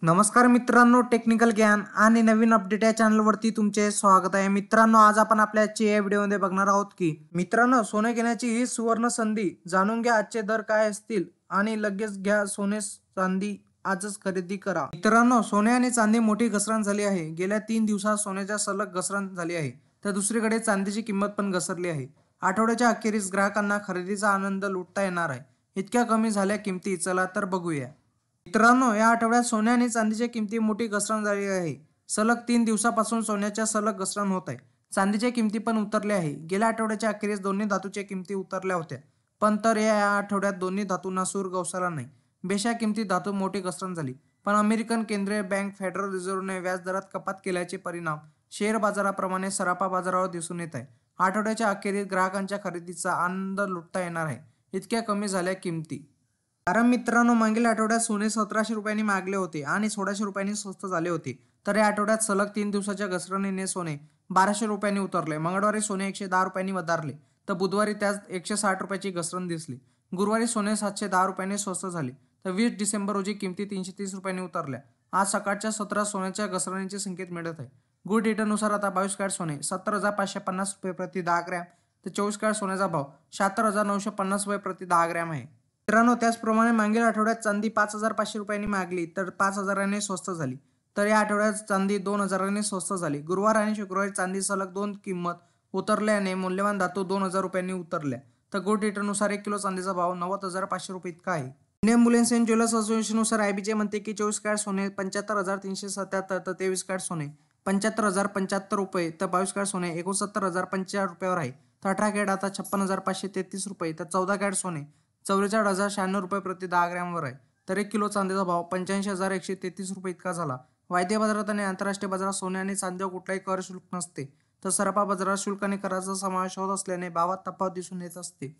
नमस्कार मित्रांनो, टेक्निकल ज्ञान आणि नवीन अपडेट या चॅनलवरती तुमचे स्वागत आहे. मित्रांनो, आज आपण आपल्या आजच्या या व्हिडिओमध्ये बघणार आहोत की मित्रांनो, सोने घेण्याची ही सुवर्ण संधी. जाणून घ्या आजचे दर काय असतील आणि लगेच घ्या सोने चांदी, आजच खरेदी करा. मित्रांनो, सोने आणि चांदी मोठी घसरण झाली आहे. गेल्या 3 दिवसात सोन्याच्या सलग घसरण झाली आहे, तर दुसरीकडे चांदीची किंमत पण घसरली आहे. आठवड्याच्या अखेरीस ग्राहकांना खरेदीचा आनंद लुटता येणार आहे. इतक्या कमी झाल्या किमती, चला तर बघूया. मित्रांनो, या आठवड्यात सोने आणि चांदीच्या किमती मोठी घसरण झाली आहे. सलग 3 दिवसापासून सोन्याच्या सलग घसरण होत आहे. चांदीच्या किमती पण उतरल्या आहे. गेल्या आठवड्याच्या अखेरीस दोन्ही धातूच्या किमती उतरल्या होत्या, पण तर या आठवड्यात दोन्ही धातूंना सूर गवसला नाही. बेशा किमती धातू मोठी घसरण झाली. पण अमेरिकन केंद्रीय बँक फेडरल रिझर्व्हने व्याजदरात कपात केल्याचे परिणाम शेअर बाजाराप्रमाणे सराफा बाजारावर दिसून येत आहे. आठवड्याच्या अखेरीस ग्राहकांच्या खरेदीचा आनंद लुटता येणार आहे. इतक्या कमी झाल्या किमती. कारण मित्रांनो, मागील आठवड्यात सोने 1700 रुपयांनी मागले होते आणि 1600 रुपयांनी स्वस्त झाले होते. तर या आठवड्यात सलग 3 दिवसाच्या घसरणीने सोने 1200 रुपयांनी उतरले. मंगळवारी सोने 110 रुपयांनी वधारले, तर बुधवारी त्यात 160 रुपयाची घसरण दिसली. गुरुवारी सोने 710 रुपयांनी स्वस्त झाले, तर 20 डिसेंबर रोजी किमती 330 रुपयांनी उतरल्या. आज सकाळच्या सत्रात सोन्याच्या घसरणीचे संकेत मिळत आहे. गुड डेटानुसार आता 22 कॅरेट सोने 70,550 रुपये प्रति 10 ग्रॅम, तर 24 कॅरेट सोन्याचा भाव 76,950 रुपये प्रति 10 ग्रॅम आहे. मित्रांनो, त्याचप्रमाणे मागील आठवड्यात चांदी 5,500 रुपयांनी मागली, तर 5,000 स्वस्त झाली. तर या आठवड्यात चांदी 2,000 स्वस्त झाली. गुरुवार आणि शुक्रवारी चांदी सलग 2 किंमत उतरल्याने मौल्यवान धातू 2,000 रुपयांनी उतरल्या. तर गुड डेटानुसार 1 किलो चांदीचा भाव 90,500 रुपये इतका आहे. इंडियन बुलियन अँड ज्वेलर्स असोसिएशननुसार आयबीजे म्हणते की 24 कॅरेट सोने 75,377, तर 23 कॅरेट सोने 75,075 रुपये, तर 22 कॅरेट सोने 69,045 रुपयावर आहे. तर 18 कॅरेट आता 56,533 रुपये, तर 14 कॅरेट सोने 44,096 रुपये प्रति 10 ग्रॅमवर आहे. तर 1 किलो चांदीचा भाव 85,133 रुपये इतका झाला. वायदे बाजारात आणि आंतरराष्ट्रीय बाजारात सोने आणि चांदीवर कुठलाही कर शुल्क नसते, तर सराफा बाजारात शुल्क आणि कराचा समावेश होत असल्याने भावात तफावत दिसून येत असते.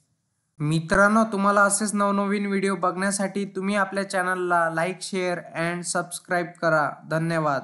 मित्रांनो, तुम्हाला असेच नवनवीन व्हिडिओ बघण्यासाठी तुम्ही आपल्या चॅनलला लाईक, शेअर अँड सबस्क्राईब करा. धन्यवाद.